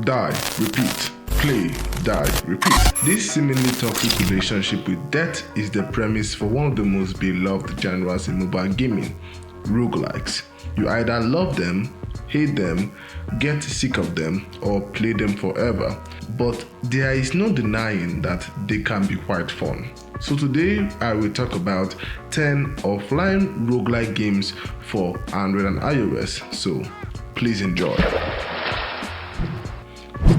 die, repeat. Play, die, repeat. This seemingly toxic relationship with death is the premise for one of the most beloved genres in mobile gaming, roguelikes. You either love them, hate them, get sick of them, or play them forever. But there is no denying that they can be quite fun. So today I will talk about 10 offline roguelike games for Android and iOS, so please enjoy.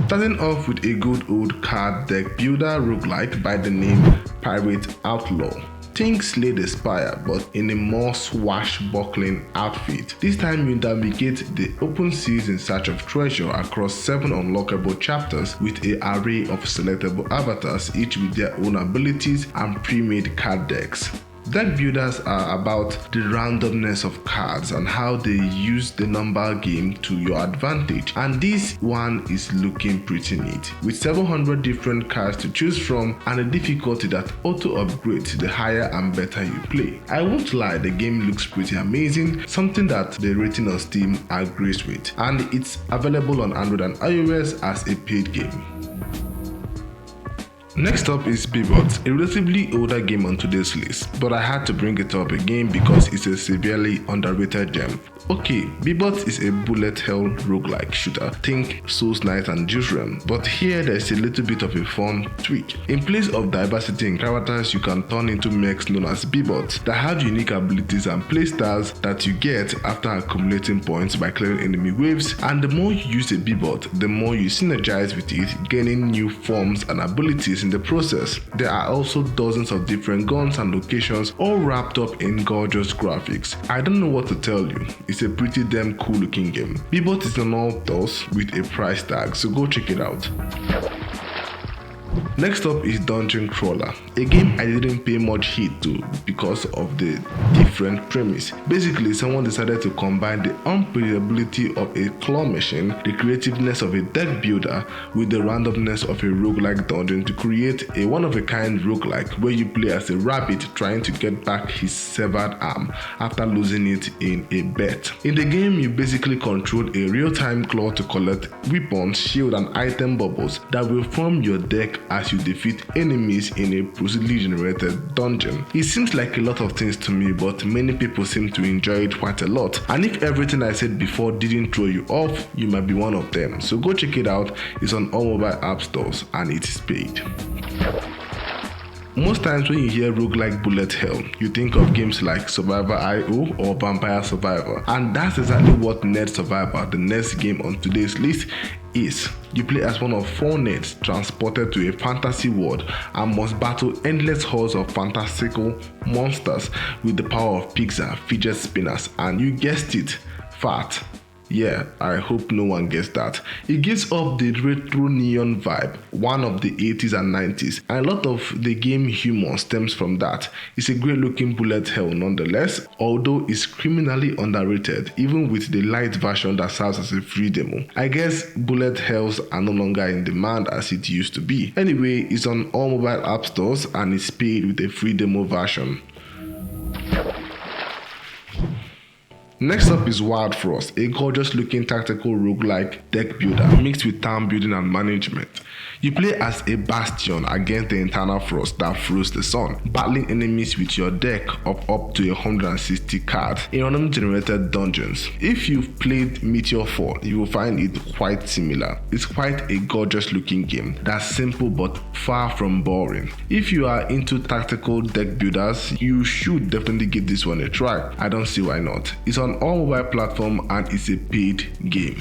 Starting off with a good old card deck builder roguelike by the name Pirate Outlaw. Think Slay the Spire, but in a more swashbuckling outfit. This time you navigate the open seas in search of treasure across 7 unlockable chapters with an array of selectable avatars, each with their own abilities and pre-made card decks. Deck builders are about the randomness of cards and how they use the number game to your advantage, and this one is looking pretty neat, with 700 different cards to choose from and a difficulty that auto upgrades the higher and better you play. I won't lie, the game looks pretty amazing, something that the rating on Steam agrees with, and it's available on Android and iOS as a paid game. Next up is Bibots, a relatively older game on today's list, but I had to bring it up again because it's a severely underrated gem. Okay, Bibots is a bullet hell roguelike shooter, think Souls Knight and Juice Realm, but here there's a little bit of a fun tweak. In place of diversity in characters, you can turn into mechs known as Bibots that have unique abilities and playstyles that you get after accumulating points by clearing enemy waves, and the more you use a Bibot, the more you synergize with it, gaining new forms and abilities in the process. There are also dozens of different guns and locations, all wrapped up in gorgeous graphics. I don't know what to tell you. It's a pretty damn cool looking game. Bibots is on all those with a price tag, so go check it out. Next up is Dungeon Crawler, a game I didn't pay much heed to because of the different premise. Basically, someone decided to combine the unpredictability of a claw machine, the creativeness of a deck builder, with the randomness of a roguelike dungeon to create a one-of-a-kind roguelike where you play as a rabbit trying to get back his severed arm after losing it in a bet. In the game, you basically control a real-time claw to collect weapons, shield, and item bubbles that will form your deck as you defeat enemies in a procedurally generated dungeon. It seems like a lot of things to me, but many people seem to enjoy it quite a lot, and if everything I said before didn't throw you off, you might be one of them. So go check it out. It's on all mobile app stores and it is paid. Most times when you hear roguelike bullet hell, you think of games like Survivor.io or Vampire Survivor, and that's exactly what Nerd Survivor, the next game on today's list, is. You play as one of 4 nerds transported to a fantasy world and must battle endless hordes of fantastical monsters with the power of pizza, fidget spinners, and you guessed it, fat. Yeah, I hope no one gets that. It gives off the retro neon vibe, one of the 80s and 90s, and a lot of the game humor stems from that. It's a great looking bullet hell nonetheless, although it's criminally underrated, even with the light version that serves as a free demo. I guess bullet hells are no longer in demand as it used to be. Anyway, it's on all mobile app stores and it's paid with a free demo version. Next up is Wild Frost, a gorgeous looking tactical roguelike deck builder mixed with town building and management. You play as a bastion against the internal frost that froze the sun, battling enemies with your deck of up to 160 cards in randomly generated dungeons. If you've played Meteor Fall, you will find it quite similar. It's quite a gorgeous looking game that's simple but far from boring. If you are into tactical deck builders, you should definitely give this one a try. I don't see why not. It's on all mobile platforms and it's a paid game.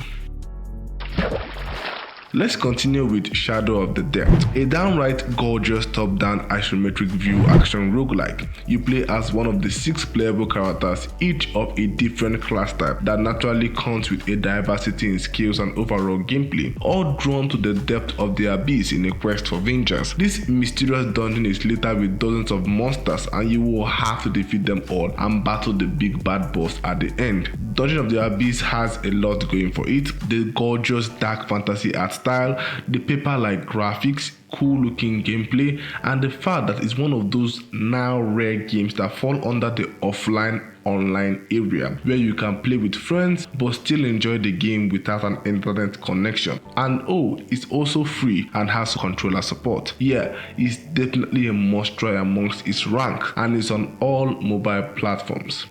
Let's continue with Shadow of the Depth, a downright gorgeous top-down isometric view action roguelike. You play as one of the 6 playable characters, each of a different class type that naturally comes with a diversity in skills and overall gameplay, all drawn to the depth of the abyss in a quest for vengeance. This mysterious dungeon is littered with dozens of monsters and you will have to defeat them all and battle the big bad boss at the end. Dungeon of the Abyss has a lot going for it: the gorgeous dark fantasy art style, the paper-like graphics, cool looking gameplay, and the fact that it's one of those now rare games that fall under the offline online area where you can play with friends but still enjoy the game without an internet connection. And oh, it's also free and has controller support. Yeah, it's definitely a must try amongst its rank, and it's on all mobile platforms.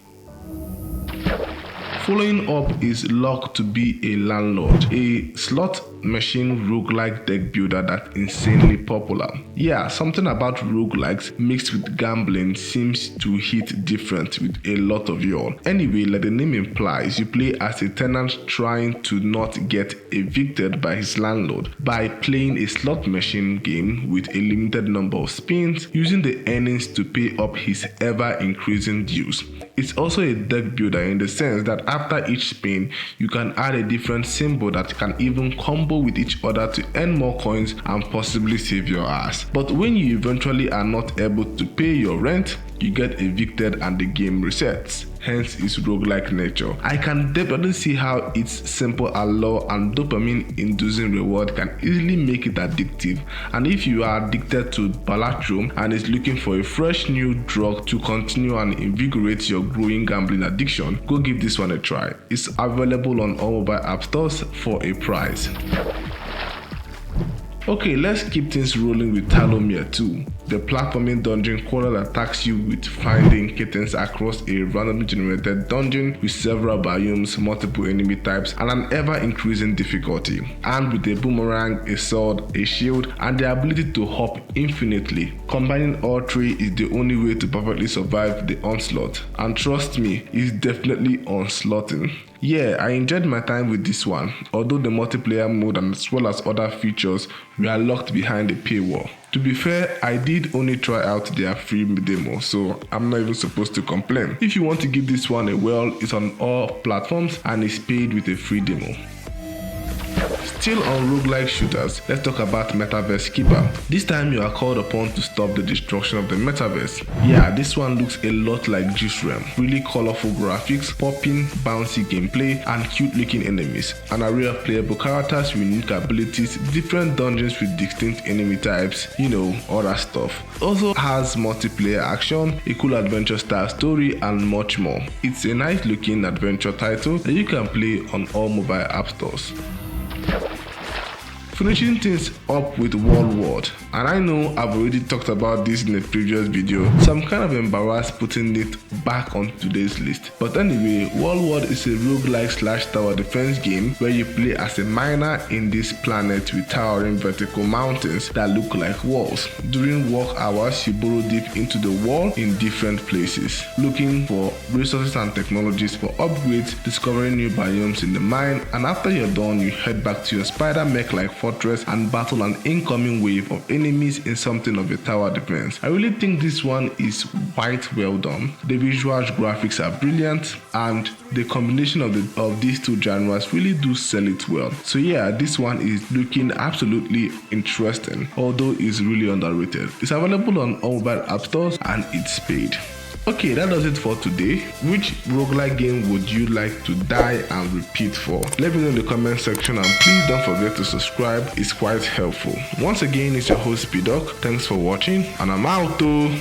Following up is Locked to be a Landlord, a slot machine roguelike deck builder that's insanely popular. Yeah, something about roguelikes mixed with gambling seems to hit different with a lot of y'all. Anyway, like the name implies, you play as a tenant trying to not get evicted by his landlord by playing a slot machine game with a limited number of spins, using the earnings to pay up his ever-increasing dues. It's also a deck builder in the sense that after each spin, you can add a different symbol that can even combo with each other to earn more coins and possibly save your ass. But when you eventually are not able to pay your rent, you get evicted and the game resets. Hence its roguelike nature. I can definitely see how its simple allure and dopamine inducing reward can easily make it addictive. And if you are addicted to Balatro and is looking for a fresh new drug to continue and invigorate your growing gambling addiction, go give this one a try. It's available on all mobile app stores for a price. Okay, let's keep things rolling with Tallowmere 2, the platforming dungeon crawler that attacks you with finding kittens across a randomly generated dungeon with several biomes, multiple enemy types, and an ever-increasing difficulty. Armed with a boomerang, a sword, a shield, and the ability to hop infinitely. Combining all three is the only way to perfectly survive the onslaught, and trust me, it's definitely onslaughting. Yeah, I enjoyed my time with this one, although the multiplayer mode and as well as other features were locked behind a paywall. To be fair, I did only try out their free demo, so I'm not even supposed to complain. If you want to give this one a whirl, it's on all platforms and is paid with a free demo. Still on roguelike shooters, let's talk about Metaverse Keeper. This time you are called upon to stop the destruction of the Metaverse. Yeah, this one looks a lot like Juice Realm. Really colorful graphics, popping, bouncy gameplay, and cute looking enemies. An array of playable characters with unique abilities, different dungeons with distinct enemy types, other stuff. Also has multiplayer action, a cool adventure style story, and much more. It's a nice looking adventure title that you can play on all mobile app stores. Finishing things up with Landlord, and I know I've already talked about this in a previous video, so I'm kind of embarrassed putting it back on today's list. But anyway, Landlord is a roguelike / tower defense game where you play as a miner in this planet with towering vertical mountains that look like walls. During work hours, you burrow deep into the wall in different places, looking for resources and technologies for upgrades, discovering new biomes in the mine, and after you're done, you head back to your spider mech-like fortress and battle an incoming wave of enemies in something of a tower defense. I really think this one is quite well done. The visual graphics are brilliant, and the combination of these two genres really do sell it well. So yeah, this one is looking absolutely interesting, although it's really underrated. It's available on all mobile app stores and it's paid. Okay, that does it for today. Which roguelike game would you like to die and repeat for? Let me know in the comment section, and please don't forget to subscribe, it's quite helpful. Once again, it's your host Bibots. Thanks for watching, and I'm out though.